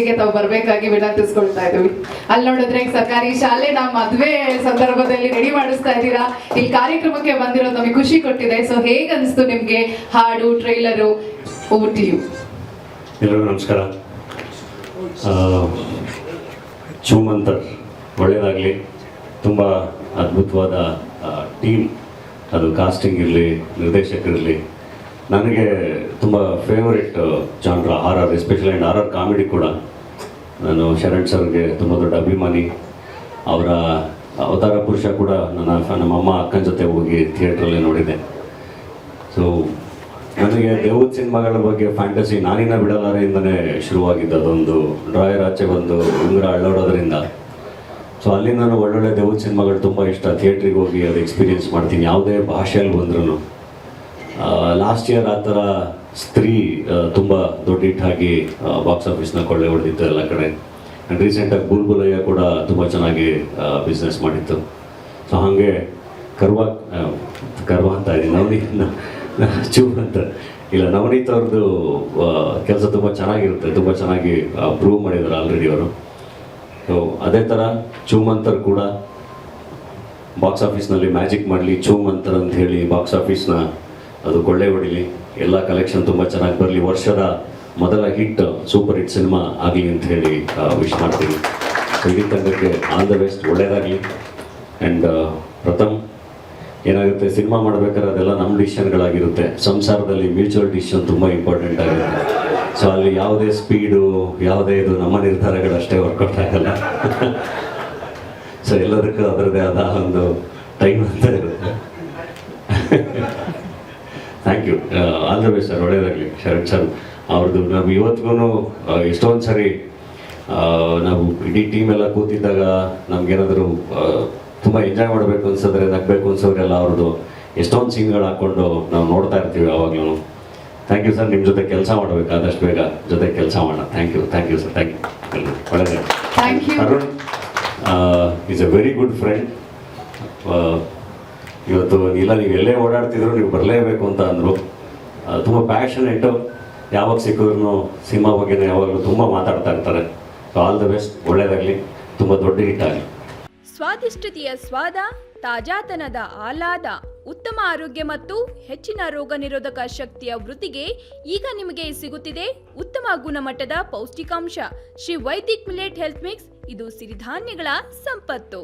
ತಾವು ಬರ್ಬೇಕಾಗಿ ವಿನಂತಿಸ್ಕೊಳ್ತಾ ಇದ್ದೀವಿ. ಅಲ್ಲಿ ನೋಡಿದ್ರೆ ಸರ್ಕಾರಿ ಶಾಲೆ ನಾವು ಮದುವೆ ಸಂದರ್ಭದಲ್ಲಿ ರೆಡಿ ಮಾಡಿಸ್ತಾ ಇದ್ದೀರಾ. ಇಲ್ಲಿ ಕಾರ್ಯಕ್ರಮಕ್ಕೆ ಬಂದಿರೋದು ನಮಗೆ ಖುಷಿ ಕೊಟ್ಟಿದೆ. ಸೊ ಹೇಗೆ ಅನಿಸ್ತು ನಿಮ್ಗೆ ಹಾಡು, ಟ್ರೈಲರು? Over to you. ಎಲ್ಲರಿಗೂ ನಮಸ್ಕಾರ. ಚೂಮಂತರ್ ಒಳ್ಳೆಯದಾಗಲಿ. ತುಂಬ ಅದ್ಭುತವಾದ ಟೀಮ್, ಅದು ಕಾಸ್ಟಿಂಗ್ ಇರಲಿ, ನಿರ್ದೇಶಕರಿರಲಿ. ನನಗೆ ತುಂಬ favourite genre horror, especially and horror comedy ಕೂಡ. ನಾನು ಶರಣ್ ಸರ್ಗೆ ತುಂಬ ದೊಡ್ಡ ಅಭಿಮಾನಿ. ಅವರ ಅವತಾರ ಪುರುಷ ಕೂಡ ನಮ್ಮಮ್ಮ ಅಕ್ಕನ ಜೊತೆ ಹೋಗಿ ಥಿಯೇಟ್ರಲ್ಲಿ ನೋಡಿದ್ದೆ. ಸೊ ನನಗೆ ದೇವದ ಸಿನಿಮಾಗಳ ಬಗ್ಗೆ ಫ್ಯಾಂಟಸಿ ನಾನಿನ್ನ ಬಿಡಲಾರೆಯಿಂದನೇ ಶುರುವಾಗಿದ್ದು. ಅದೊಂದು ಡ್ರಾಯರ್ ಆಚೆ ಬಂದು ಉಂಗುರ ಅಳ್ಳೋಡೋದ್ರಿಂದ. ಸೊ ಅಲ್ಲಿ ನಾನು ಒಳ್ಳೊಳ್ಳೆ ದೇವದ ಸಿನಿಮಾಗಳು ತುಂಬ ಇಷ್ಟ. ಥಿಯೇಟ್ರಿಗೆ ಹೋಗಿ ಅದು ಎಕ್ಸ್ಪೀರಿಯೆನ್ಸ್ ಮಾಡ್ತೀನಿ, ಯಾವುದೇ ಭಾಷೆಯಲ್ಲಿ ಬಂದ್ರೂ. ಲಾಸ್ಟ್ ಇಯರ್ ಆ ಥರ ಸ್ತ್ರೀ ತುಂಬ ದೊಡ್ಡ ಹಿಟ್ಟಾಗಿ ಬಾಕ್ಸ್ ಆಫೀಸ್ನ ಕೊಳ್ಳೆ ಹೊಡೆದಿತ್ತು ಎಲ್ಲ ಕಡೆ. ಆ್ಯಂಡ್ ರೀಸೆಂಟಾಗಿ ಬುಲ್ಬುಲಯ್ಯ ಕೂಡ ತುಂಬ ಚೆನ್ನಾಗಿ ಬಿಸ್ನೆಸ್ ಮಾಡಿತ್ತು. ಸೊ ಹಾಗೆ ಕರ್ವ ಅಂತ ಇದ್ದೀನಿ, ನವನೀತ್ ಅಂತ ಇಲ್ಲ, ನವನೀತ್ ಅವ್ರದ್ದು ಕೆಲಸ ತುಂಬ ಚೆನ್ನಾಗಿರುತ್ತೆ, ತುಂಬ ಚೆನ್ನಾಗಿ ಪ್ರೂವ್ ಮಾಡಿದ್ದಾರೆ ಆಲ್ರೆಡಿ ಅವರು. ಸೊ ಅದೇ ಥರ ಚೂಮಂತರ್ ಕೂಡ ಬಾಕ್ಸ್ ಆಫೀಸ್ನಲ್ಲಿ ಮ್ಯಾಜಿಕ್ ಮಾಡಲಿ, ಚೂಮಂತರ್ ಅಂತ ಹೇಳಿ ಬಾಕ್ಸ್ ಆಫೀಸ್ನ ಅದು ಕೊಳ್ಳೆ ಹೊಡಿಲಿ, ಎಲ್ಲ ಕಲೆಕ್ಷನ್ ತುಂಬ ಚೆನ್ನಾಗಿ ಬರಲಿ, ವರ್ಷದ ಮೊದಲ ಹಿಟ್ ಸೂಪರ್ ಹಿಟ್ ಸಿನಿಮಾ ಆಗಲಿ ಅಂತ ಹೇಳಿ ವಿಶ್ ಮಾಡ್ತೀನಿ. ಸೊ ಇಡೀ ತಂಡಕ್ಕೆ ಆಲ್ ದ ಬೆಸ್ಟ್, ಒಳ್ಳೆಯದಾಗಲಿ. ಆ್ಯಂಡ್ ಪ್ರಥಮ್, ಏನಾಗುತ್ತೆ ಸಿನಿಮಾ ಮಾಡಬೇಕಾದ್ರೆ ಅದೆಲ್ಲ ನಮ್ಮ ಡಿಸಿಷನ್ಗಳಾಗಿರುತ್ತೆ. ಸಂಸಾರದಲ್ಲಿ ಮ್ಯೂಚುವಲ್ ಡಿಸಿಷನ್ ತುಂಬ ಇಂಪಾರ್ಟೆಂಟ್ ಆಗುತ್ತೆ. ಸೊ ಅಲ್ಲಿ ಯಾವುದೇ ಸ್ಪೀಡು, ಯಾವುದೇ ಇದು ನಮ್ಮ ನಿರ್ಧಾರಗಳಷ್ಟೇ ವರ್ಕೌಟ್ ಆಗಲ್ಲ. ಸೊ ಎಲ್ಲದಕ್ಕೂ ಅದರದ್ದೇ ಆದ ಒಂದು ಟೈಮ್ ಅಂತ ಇರುತ್ತೆ. Thank you, all the best sir, ಒಳ್ಳೆಯದಾಗಲಿ. ಶರಣ್ ಸರ್ ಅವ್ರದ್ದು ನಾವು ಇವತ್ತಿಗೂ ಎಷ್ಟೊಂದು ಸರಿ ನಾವು ಇಡೀ ಟೀಮ್ ಎಲ್ಲ ಕೂತಿದ್ದಾಗ ನಮಗೇನಾದರೂ ತುಂಬ ಎಂಜಾಯ್ ಮಾಡಬೇಕು ಅನ್ಸಿದ್ರೆ, ನಗಬೇಕು ಅನ್ಸೋರೆಲ್ಲ ಅವ್ರದ್ದು ಎಷ್ಟೊಂದು ಸೀನ್ಗಳು ಹಾಕ್ಕೊಂಡು ನಾವು ನೋಡ್ತಾ ಇರ್ತೀವಿ ಯಾವಾಗಲೂ. ಥ್ಯಾಂಕ್ ಯು ಸರ್, ನಿಮ್ಮ ಜೊತೆ ಕೆಲಸ ಮಾಡಬೇಕು, ಆದಷ್ಟು ಬೇಗ ಜೊತೆ ಕೆಲಸ ಮಾಡೋಣ. Thank you sir, thank you. ಒಳ್ಳೆಯದಾಗಲಿ. Arun is a very good friend. ಇವತ್ತು ನೀವು ಎಲ್ಲೇ ಓಡಾಡ್ತಿದ್ರು ನೀವು ಬರಲೇಬೇಕು ಅಂತ ಅಂದರು. ತುಂಬ ಪ್ಯಾಷನೇಟು, ಯಾವಾಗ ಸಿಕ್ಕಿದ್ರು ಸಿನಿಮಾ ಬಗ್ಗೆನೇ ಯಾವಾಗಲೂ ತುಂಬ ಮಾತಾಡ್ತಾ ಇರ್ತಾರೆ. ಸೊ ಆಲ್ ದ ಬೆಸ್ಟ್, ಒಳ್ಳೆಯದಾಗಲಿ, ತುಂಬ ದೊಡ್ಡ ಹಿಟ್ ಆಗಲಿ. ಸ್ವಾದಿಷ್ಟತೆಯ ಸ್ವಾದ, ತಾಜಾತನದ ಆಹ್ಲಾದ, ಉತ್ತಮ ಆರೋಗ್ಯ ಮತ್ತು ಹೆಚ್ಚಿನ ರೋಗ ನಿರೋಧಕ ಶಕ್ತಿಯ ವೃದ್ಧಿಗೆ ಈಗ ನಿಮಗೆ ಸಿಗುತ್ತಿದೆ ಉತ್ತಮ ಗುಣಮಟ್ಟದ ಪೌಷ್ಟಿಕಾಂಶ. Shri Vaidik millet health mix. ಇದು ಸಿರಿಧಾನ್ಯಗಳ ಸಂಪತ್ತು.